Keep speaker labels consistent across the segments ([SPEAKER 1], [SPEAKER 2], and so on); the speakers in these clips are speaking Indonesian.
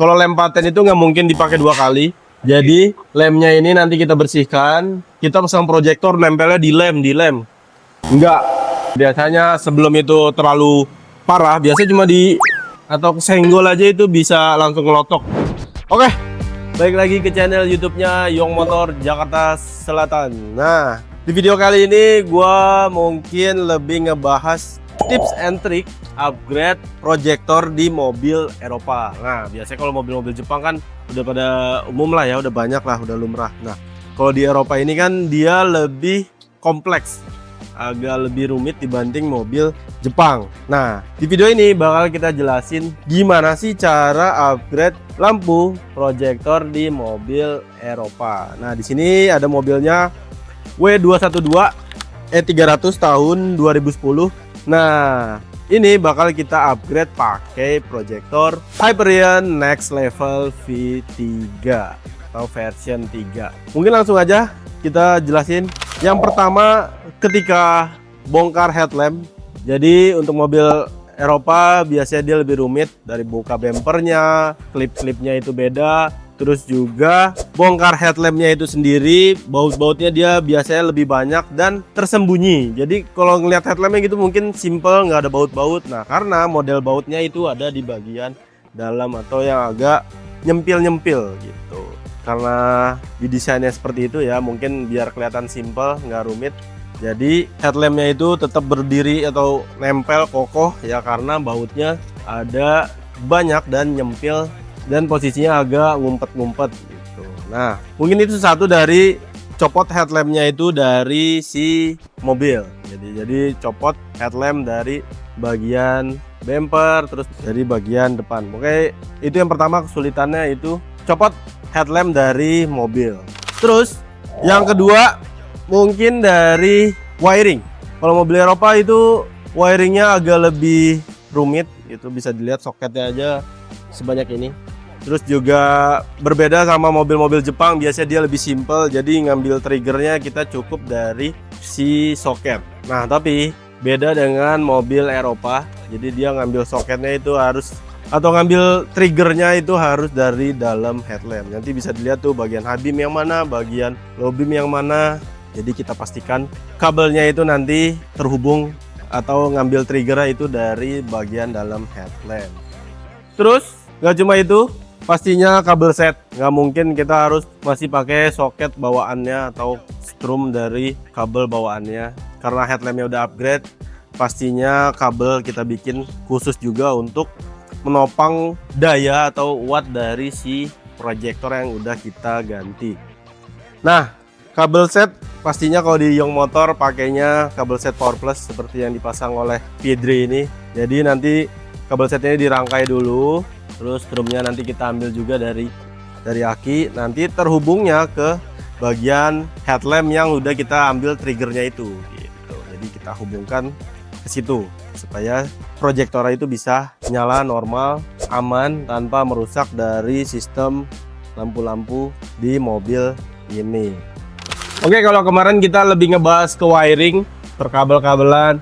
[SPEAKER 1] kalau lem paten itu nggak mungkin dipakai 2 kali. Jadi lemnya ini nanti kita bersihkan, kita pasang proyektor nempelnya di lem. Enggak. Biasanya sebelum itu terlalu parah, biasanya cuma di atau kesenggol aja itu bisa langsung ngelotok. Oke, balik lagi ke channel YouTube-nya Yong Motor Jakarta Selatan. Nah, di video kali ini gua mungkin lebih ngebahas tips and trick upgrade proyektor di mobil Eropa. Nah, biasanya kalau mobil-mobil Jepang kan udah pada umum lah ya, udah banyak lah, udah lumrah. Nah, kalau di Eropa ini kan dia lebih kompleks, agak lebih rumit dibanding mobil Jepang. Nah, di video ini bakal kita jelasin gimana sih cara upgrade lampu proyektor di mobil Eropa. Nah, di sini ada mobilnya W212 E300 tahun 2010. Nah, ini bakal kita upgrade pakai proyektor Hyperion Next Level V3 atau version 3. Mungkin langsung aja kita jelasin. Yang pertama, ketika bongkar headlamp. Jadi untuk mobil Eropa biasanya dia lebih rumit, dari buka bempernya, klip-klipnya itu beda, terus juga bongkar headlampnya itu sendiri, baut-bautnya dia biasanya lebih banyak dan tersembunyi. Jadi kalau ngelihat headlampnya gitu mungkin simple, nggak ada baut-baut. Nah, karena model bautnya itu ada di bagian dalam atau yang agak nyempil-nyempil gitu. Karena didesainnya seperti itu ya, mungkin biar kelihatan simple, nggak rumit. Jadi headlampnya itu tetap berdiri atau nempel kokoh ya, karena bautnya ada banyak dan nyempil dan posisinya agak ngumpet-ngumpet gitu. Nah, mungkin itu satu dari copot headlampnya itu dari si mobil. Jadi copot headlamp dari bagian bumper, terus dari bagian depan. Oke, itu yang pertama kesulitannya, itu copot headlamp dari mobil. Terus yang kedua mungkin dari wiring. Kalau mobil Eropa itu wiringnya agak lebih rumit, itu bisa dilihat soketnya aja sebanyak ini. Terus juga berbeda sama mobil-mobil Jepang, biasanya dia lebih simple, jadi ngambil triggernya kita cukup dari si soket. Nah, tapi beda dengan mobil Eropa, jadi dia ngambil soketnya itu harus, atau ngambil triggernya itu harus dari dalam headlamp. Nanti bisa dilihat tuh bagian high beam yang mana, bagian low beam yang mana. Jadi kita pastikan kabelnya itu nanti terhubung atau ngambil triggernya itu dari bagian dalam headlamp. Terus nggak cuma itu, pastinya kabel set. Nggak mungkin kita harus masih pakai soket bawaannya atau strum dari kabel bawaannya, karena headlampnya udah upgrade. Pastinya kabel kita bikin khusus juga untuk menopang daya atau watt dari si proyektor yang udah kita ganti. Nah, kabel set pastinya kalau di Yong Motor pakainya kabel set Power Plus seperti yang dipasang oleh Piedri ini. Jadi nanti kabel setnya dirangkai dulu, terus strumnya nanti kita ambil juga dari aki, nanti terhubungnya ke bagian headlamp yang udah kita ambil triggernya itu gitu. Jadi kita hubungkan ke situ supaya proyektor itu bisa nyala normal, aman, tanpa merusak dari sistem lampu-lampu di mobil ini. Oke, kalau kemarin kita lebih ngebahas ke wiring, perkabel-kabelan.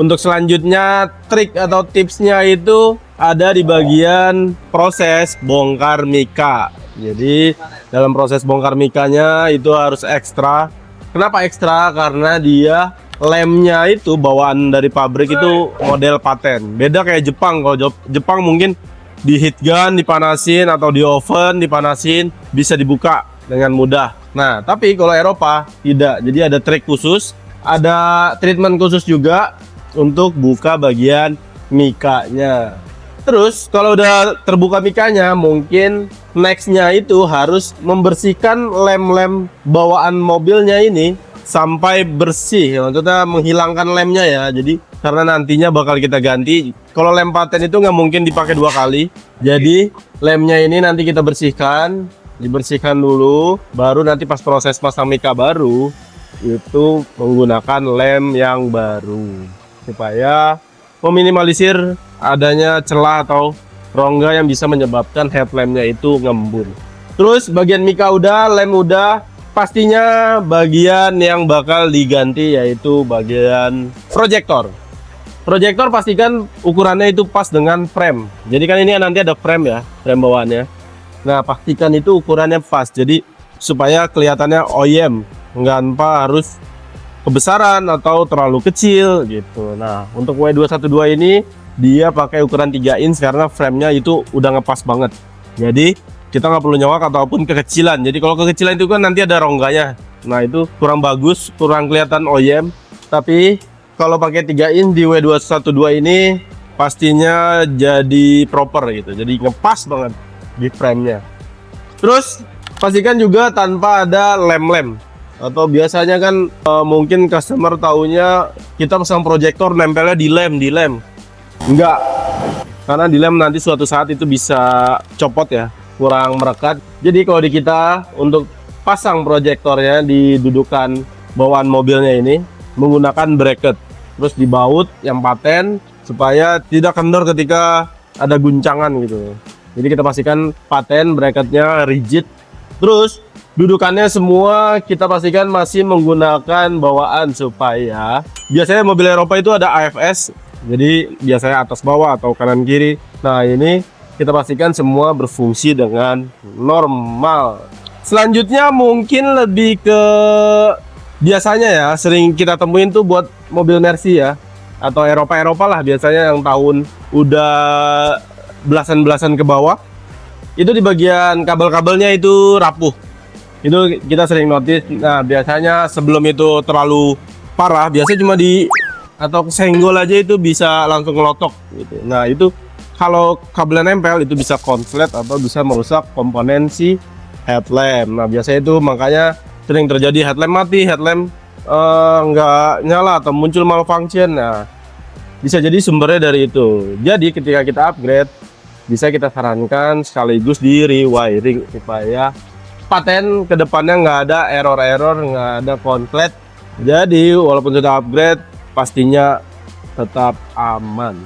[SPEAKER 1] Untuk selanjutnya trik atau tipsnya itu ada di bagian proses bongkar mika. Jadi dalam proses bongkar mikanya itu harus ekstra. Kenapa ekstra? Karena dia lemnya itu bawaan dari pabrik itu model paten. Beda kayak Jepang. Kalau Jepang mungkin di heat gun dipanasin atau di oven dipanasin, bisa dibuka dengan mudah. Nah, tapi kalau Eropa tidak. Jadi ada trik khusus, ada treatment khusus juga untuk buka bagian mikanya. Terus kalau udah terbuka mikanya, mungkin nextnya itu harus membersihkan lem-lem bawaan mobilnya ini sampai bersih. Maksudnya menghilangkan lemnya ya. Jadi karena nantinya bakal kita ganti. Kalau lem paten itu nggak mungkin dipakai 2 kali. Jadi lemnya ini nanti kita bersihkan, dibersihkan dulu, baru nanti pas proses pasang mika baru itu menggunakan lem yang baru supaya meminimalisir adanya celah atau rongga yang bisa menyebabkan headlampnya itu ngembun. Terus bagian mika udah, lem udah, pastinya bagian yang bakal diganti yaitu bagian proyektor. Proyektor pastikan ukurannya itu pas dengan frame. Jadi kan ini nanti ada frame ya, frame bawaannya. Nah, pastikan itu ukurannya pas, jadi supaya kelihatannya OEM, nggak tanpa harus kebesaran atau terlalu kecil gitu. Nah, untuk W212 ini dia pakai ukuran 3 inch karena framenya itu udah ngepas banget. Jadi kita nggak perlu nyawak ataupun kekecilan. Jadi kalau kekecilan itu kan nanti ada rongganya. Nah, itu kurang bagus, kurang kelihatan OEM. Tapi kalau pakai 3 inch di W212 ini pastinya jadi proper gitu. Jadi ngepas banget di framenya. Terus pastikan juga tanpa ada lem-lem. Atau biasanya kan mungkin customer taunya kita pasang proyektor nempelnya di lem. Enggak. Karena di lem nanti suatu saat itu bisa copot ya, kurang merekat. Jadi kalau di kita untuk pasang proyektornya di dudukan bawaan mobilnya ini menggunakan bracket. Terus dibaut yang paten supaya tidak kendor ketika ada guncangan gitu. Jadi kita pastikan paten, bracketnya rigid. Terus dudukannya semua kita pastikan masih menggunakan bawaan supaya biasanya mobil Eropa itu ada AFS. Jadi biasanya atas bawah atau kanan kiri. Nah, ini kita pastikan semua berfungsi dengan normal. Selanjutnya mungkin lebih ke biasanya ya sering kita temuin tuh buat mobil Mercy ya, atau Eropa lah biasanya yang tahun udah belasan ke bawah. Itu di bagian kabel-kabelnya itu rapuh. Itu kita sering notice. Nah, biasanya sebelum itu terlalu parah, biasanya cuma di atau kesenggol aja itu bisa langsung ngelotok gitu. Nah, itu kalau kabelnya nempel itu bisa konslet atau bisa merusak komponen si headlamp. Nah, biasanya itu makanya sering terjadi headlamp mati, headlamp nggak nyala atau muncul malfunction. Nah, bisa jadi sumbernya dari itu. Jadi ketika kita upgrade, bisa kita sarankan sekaligus di rewiring supaya paten kedepannya nggak ada error-error, nggak ada konslet. Jadi walaupun sudah upgrade, pastinya tetap aman.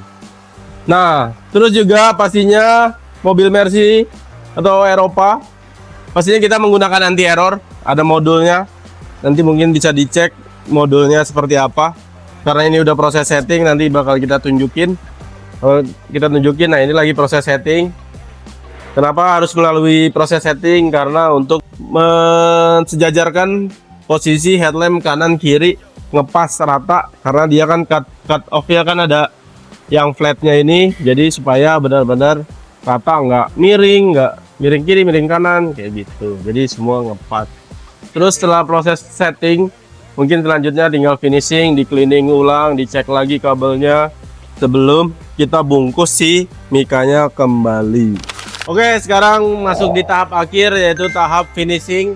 [SPEAKER 1] Nah, terus juga pastinya mobil Mercy atau Eropa, pastinya kita menggunakan anti error. Ada modulnya. Nanti mungkin bisa dicek modulnya seperti apa. Karena ini udah proses setting, nanti bakal kita tunjukin. Nah ini lagi proses setting. Kenapa harus melalui proses setting? Karena untuk mensejajarkan posisi headlamp kanan kiri ngepas rata. Karena dia kan cut off ya kan ada yang flatnya ini. Jadi supaya benar-benar rata, nggak miring kiri, miring kanan kayak gitu. Jadi semua ngepas. Terus setelah proses setting, mungkin selanjutnya tinggal finishing, di cleaning ulang, dicek lagi kabelnya sebelum kita bungkus si mikanya kembali. Oke, sekarang masuk di tahap akhir yaitu tahap finishing.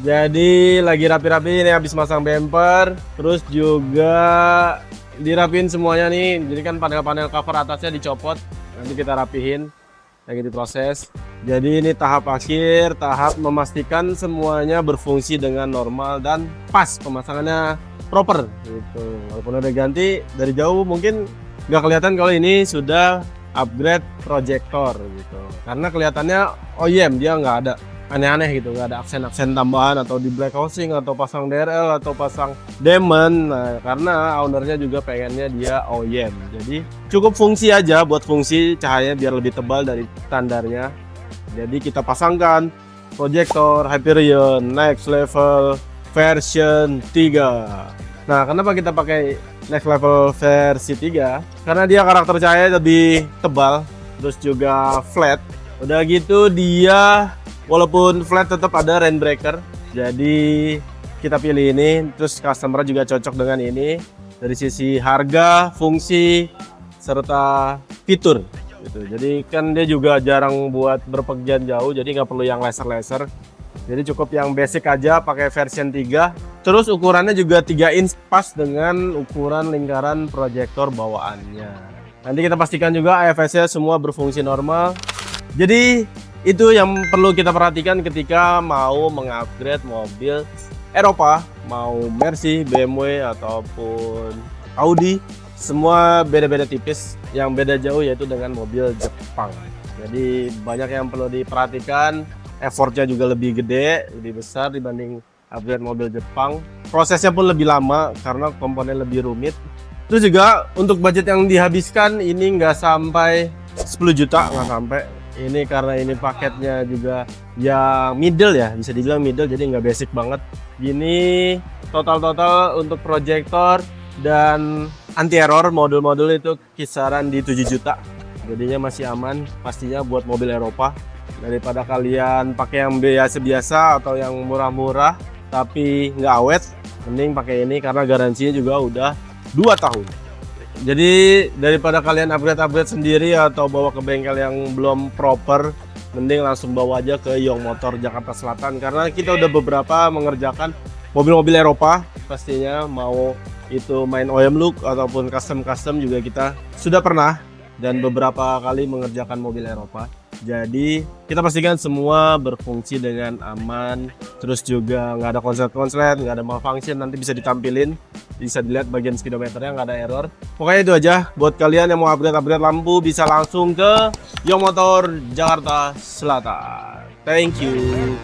[SPEAKER 1] Jadi lagi rapi-rapi ini habis masang bumper, terus juga dirapin semuanya nih. Jadi kan panel-panel cover atasnya dicopot, nanti kita rapihin. Lagi diproses. Jadi ini tahap akhir, tahap memastikan semuanya berfungsi dengan normal dan pas, pemasangannya proper gitu. Walaupun udah ganti dari jauh mungkin nggak kelihatan kalau ini sudah upgrade proyektor gitu. Karena kelihatannya OEM, dia nggak ada aneh-aneh gitu, nggak ada aksen-aksen tambahan atau di black housing atau pasang DRL atau pasang diamond. Nah, karena ownernya juga pengennya dia OEM, jadi cukup fungsi aja, buat fungsi cahaya biar lebih tebal dari standarnya. Jadi kita pasangkan proyektor Hyperion Next Level version 3. Nah, kenapa kita pakai Next Level versi 3? Karena dia karakter cahaya lebih tebal, terus juga flat. Udah gitu dia walaupun flat tetap ada rain breaker. Jadi kita pilih ini, terus customer juga cocok dengan ini dari sisi harga, fungsi, serta fitur gitu. Jadi kan dia juga jarang buat berpergian jauh, jadi nggak perlu yang laser-laser. Jadi cukup yang basic aja pakai version 3. Terus ukurannya juga 3 inch pas dengan ukuran lingkaran proyektor bawaannya. Nanti kita pastikan juga AFS-nya semua berfungsi normal. Jadi itu yang perlu kita perhatikan ketika mau mengupgrade mobil Eropa, mau Mercy, BMW ataupun Audi, semua beda-beda tipis. Yang beda jauh yaitu dengan mobil Jepang. Jadi banyak yang perlu diperhatikan. Effortnya juga lebih gede, lebih besar dibanding upgrade mobil Jepang. Prosesnya pun lebih lama karena komponen lebih rumit. Terus juga untuk budget yang dihabiskan ini nggak sampai 10 juta, nggak sampai. Ini karena ini paketnya juga ya middle ya, bisa dibilang middle, jadi nggak basic banget. Gini total untuk proyektor dan anti error modul-modul itu kisaran di 7 juta. Jadinya masih aman pastinya buat mobil Eropa. Daripada kalian pakai yang biasa-biasa atau yang murah-murah tapi nggak awet, mending pakai ini karena garansinya juga udah 2 tahun. Jadi daripada kalian upgrade sendiri atau bawa ke bengkel yang belum proper, mending langsung bawa aja ke Young Motor Jakarta Selatan, karena kita udah beberapa mengerjakan mobil-mobil Eropa. Pastinya mau itu main OEM look ataupun custom juga kita sudah pernah dan beberapa kali mengerjakan mobil Eropa. Jadi kita pastikan semua berfungsi dengan aman, terus juga nggak ada konslet, nggak ada malfunction, nanti bisa ditampilin, bisa dilihat bagian speedometernya nggak ada error. Pokoknya itu aja. Buat kalian yang mau upgrade lampu bisa langsung ke Young Motor Jakarta Selatan. Thank you.